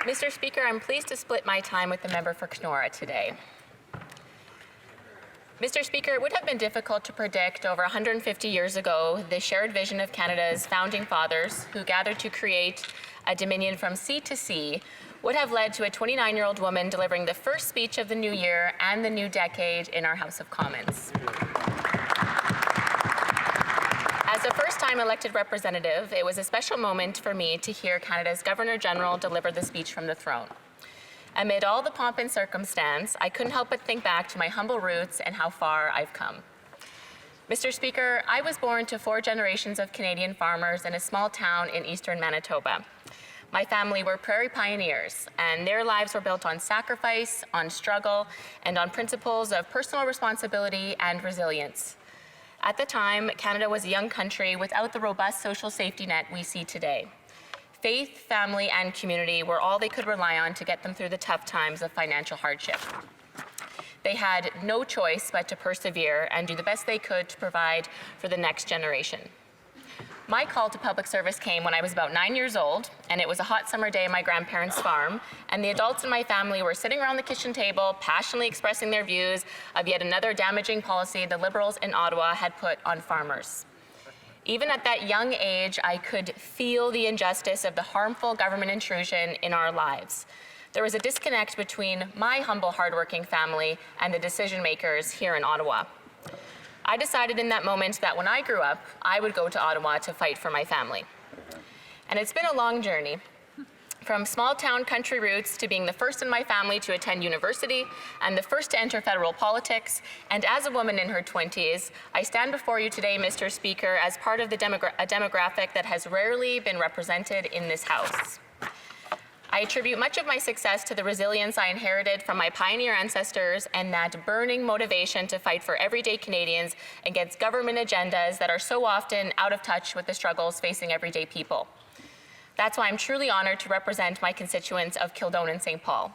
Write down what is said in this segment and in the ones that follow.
Mr. Speaker, I'm pleased to split my time with the member for Kenora today. Mr. Speaker, it would have been difficult to predict over 150 years ago the shared vision of Canada's founding fathers, who gathered to create a dominion from sea to sea, would have led to a 29-year-old woman delivering the first speech of the new year and the new decade in our House of Commons. As a first-time elected representative, it was a special moment for me to hear Canada's Governor-General deliver the speech from the throne. Amid all the pomp and circumstance, I couldn't help but think back to my humble roots and how far I've come. Mr. Speaker, I was born to 4 generations of Canadian farmers in a small town in eastern Manitoba. My family were prairie pioneers, and their lives were built on sacrifice, on struggle, and on principles of personal responsibility and resilience. At the time, Canada was a young country without the robust social safety net we see today. Faith, family, and community were all they could rely on to get them through the tough times of financial hardship. They had no choice but to persevere and do the best they could to provide for the next generation. My call to public service came when I was about 9 years old, and it was a hot summer day at my grandparents' farm, and the adults in my family were sitting around the kitchen table, passionately expressing their views of yet another damaging policy the Liberals in Ottawa had put on farmers. Even at that young age, I could feel the injustice of the harmful government intrusion in our lives. There was a disconnect between my humble, hardworking family and the decision makers here in Ottawa. I decided in that moment that when I grew up, I would go to Ottawa to fight for my family. And it's been a long journey. From small town country roots to being the first in my family to attend university and the first to enter federal politics, and as a woman in her 20s, I stand before you today, Mr. Speaker, as part of a demographic that has rarely been represented in this House. I attribute much of my success to the resilience I inherited from my pioneer ancestors and that burning motivation to fight for everyday Canadians against government agendas that are so often out of touch with the struggles facing everyday people. That's why I'm truly honored to represent my constituents of Kildonan, St. Paul.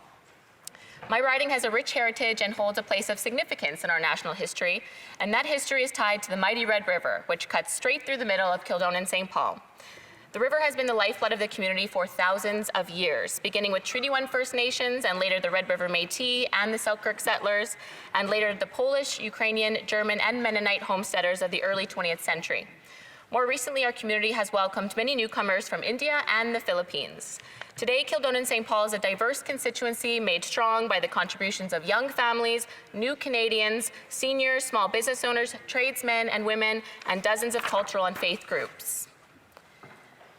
My riding has a rich heritage and holds a place of significance in our national history, and that history is tied to the mighty Red River, which cuts straight through the middle of Kildonan, St. Paul. The river has been the lifeblood of the community for thousands of years, beginning with Treaty 1 First Nations and later the Red River Métis and the Selkirk settlers, and later the Polish, Ukrainian, German, and Mennonite homesteaders of the early 20th century. More recently, our community has welcomed many newcomers from India and the Philippines. Today, Kildonan St. Paul is a diverse constituency made strong by the contributions of young families, new Canadians, seniors, small business owners, tradesmen and women, and dozens of cultural and faith groups.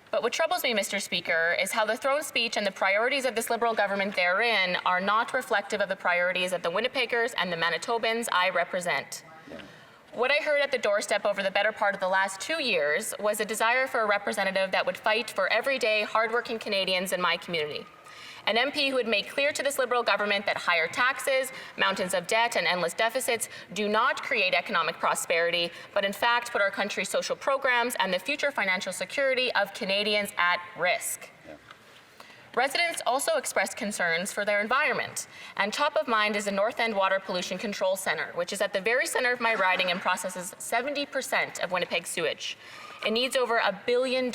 But what troubles me, Mr. Speaker, is how the throne speech and the priorities of this Liberal government therein are not reflective of the priorities of the Winnipeggers and the Manitobans I represent. What I heard at the doorstep over the better part of the last 2 years was a desire for a representative that would fight for everyday, hardworking Canadians in my community. An MP who would make clear to this Liberal government that higher taxes, mountains of debt, and endless deficits do not create economic prosperity, but in fact put our country's social programs and the future financial security of Canadians at risk. Residents also expressed concerns for their environment, and top of mind is the North End Water Pollution Control Centre, which is at the very center of my riding and processes 70% of Winnipeg's sewage. It needs over $1 billion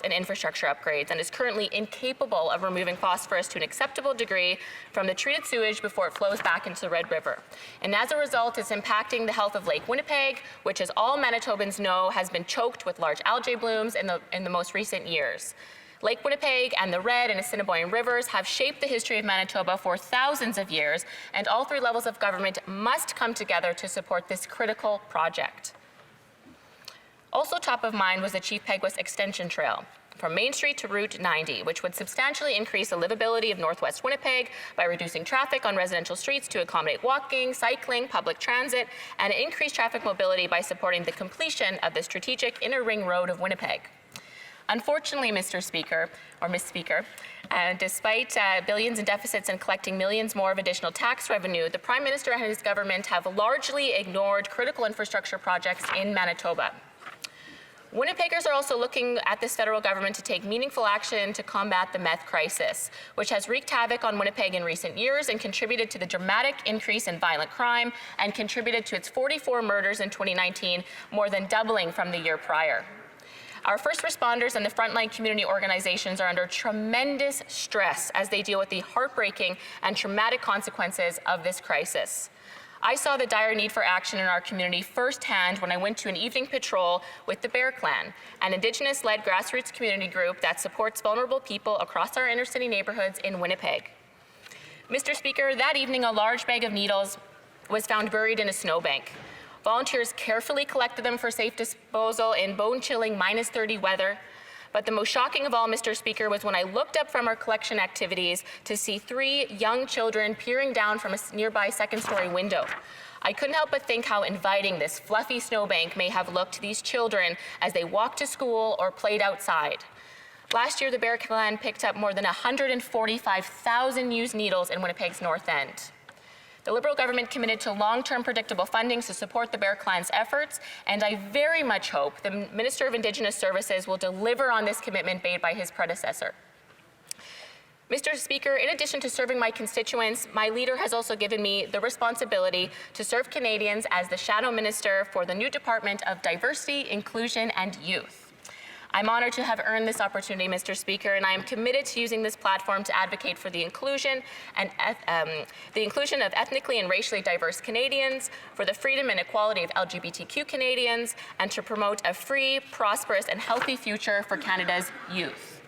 in infrastructure upgrades and is currently incapable of removing phosphorus to an acceptable degree from the treated sewage before it flows back into the Red River. And as a result, it's impacting the health of Lake Winnipeg, which, as all Manitobans know, has been choked with large algae blooms in the most recent years. Lake Winnipeg and the Red and Assiniboine rivers have shaped the history of Manitoba for thousands of years, and all 3 levels of government must come together to support this critical project. Also top of mind was the Chief Peguis Extension Trail from Main Street to Route 90, which would substantially increase the livability of Northwest Winnipeg by reducing traffic on residential streets to accommodate walking, cycling, public transit, and increase traffic mobility by supporting the completion of the strategic Inner Ring Road of Winnipeg. Unfortunately, Mr. Speaker, or Ms. Speaker, despite billions in deficits and collecting millions more of additional tax revenue, the Prime Minister and his government have largely ignored critical infrastructure projects in Manitoba. Winnipeggers are also looking at this federal government to take meaningful action to combat the meth crisis, which has wreaked havoc on Winnipeg in recent years and contributed to the dramatic increase in violent crime and contributed to its 44 murders in 2019, more than doubling from the year prior. Our first responders and the frontline community organizations are under tremendous stress as they deal with the heartbreaking and traumatic consequences of this crisis. I saw the dire need for action in our community firsthand when I went to an evening patrol with the Bear Clan, an Indigenous-led grassroots community group that supports vulnerable people across our inner-city neighborhoods in Winnipeg. Mr. Speaker, that evening a large bag of needles was found buried in a snowbank. Volunteers carefully collected them for safe disposal in bone-chilling -30 weather. But the most shocking of all, Mr. Speaker, was when I looked up from our collection activities to see 3 young children peering down from a nearby second-story window. I couldn't help but think how inviting this fluffy snowbank may have looked to these children as they walked to school or played outside. Last year, the Bear Clan picked up more than 145,000 used needles in Winnipeg's North End. The Liberal government committed to long-term predictable funding to support the Bear Clan's efforts, and I very much hope the Minister of Indigenous Services will deliver on this commitment made by his predecessor. Mr. Speaker, in addition to serving my constituents, my leader has also given me the responsibility to serve Canadians as the Shadow Minister for the new Department of Diversity, Inclusion and Youth. I'm honored to have earned this opportunity, Mr. Speaker, and I am committed to using this platform to advocate for the inclusion of ethnically and racially diverse Canadians, for the freedom and equality of LGBTQ Canadians, and to promote a free, prosperous, and healthy future for Canada's youth.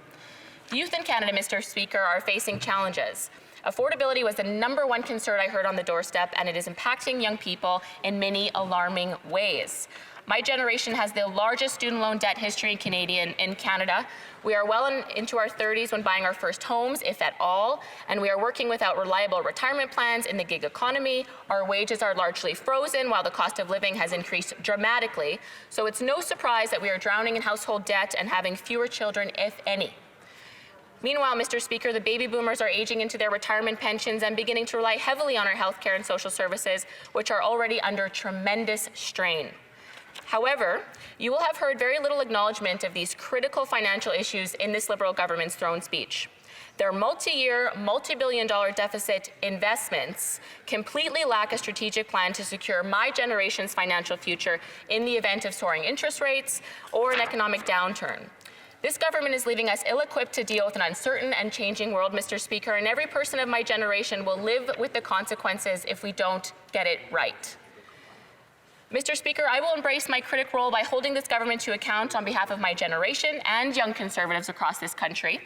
The youth in Canada, Mr. Speaker, are facing challenges. Affordability was the #1 concern I heard on the doorstep, and it is impacting young people in many alarming ways. My generation has the largest student loan debt history in Canada. We are well into our 30s when buying our first homes, if at all, and we are working without reliable retirement plans in the gig economy. Our wages are largely frozen while the cost of living has increased dramatically. So it's no surprise that we are drowning in household debt and having fewer children, if any. Meanwhile, Mr. Speaker, the baby boomers are aging into their retirement pensions and beginning to rely heavily on our healthcare and social services, which are already under tremendous strain. However, you will have heard very little acknowledgement of these critical financial issues in this Liberal government's throne speech. Their multi-year, multi-billion-dollar deficit investments completely lack a strategic plan to secure my generation's financial future in the event of soaring interest rates or an economic downturn. This government is leaving us ill-equipped to deal with an uncertain and changing world, Mr. Speaker, and every person of my generation will live with the consequences if we don't get it right. Mr. Speaker, I will embrace my critic role by holding this government to account on behalf of my generation and young Conservatives across this country.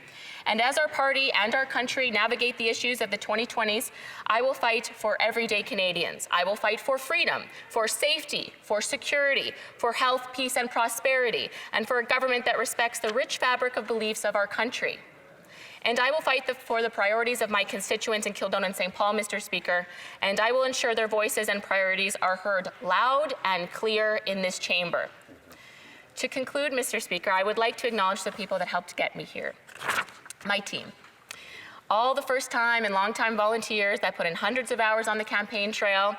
And as our party and our country navigate the issues of the 2020s, I will fight for everyday Canadians. I will fight for freedom, for safety, for security, for health, peace, and prosperity, and for a government that respects the rich fabric of beliefs of our country. And I will fight for the priorities of my constituents in Kildonan and St. Paul, Mr. Speaker, and I will ensure their voices and priorities are heard loud and clear in this chamber. To conclude, Mr. Speaker, I would like to acknowledge the people that helped get me here. My team. All the first-time and long-time volunteers that put in hundreds of hours on the campaign trail,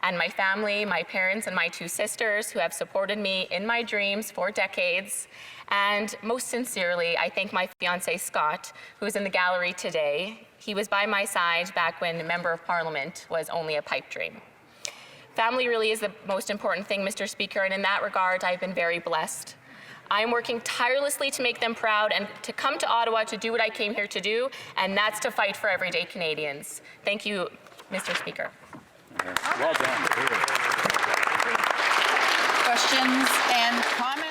and my family, my parents, and my 2 sisters who have supported me in my dreams for decades. And most sincerely, I thank my fiancé, Scott, who is in the gallery today. He was by my side back when Member of Parliament was only a pipe dream. Family really is the most important thing, Mr. Speaker, and in that regard, I've been very blessed. I am working tirelessly to make them proud and to come to Ottawa to do what I came here to do, and that's to fight for everyday Canadians. Thank you, Mr. Speaker. Well done. Questions and comments?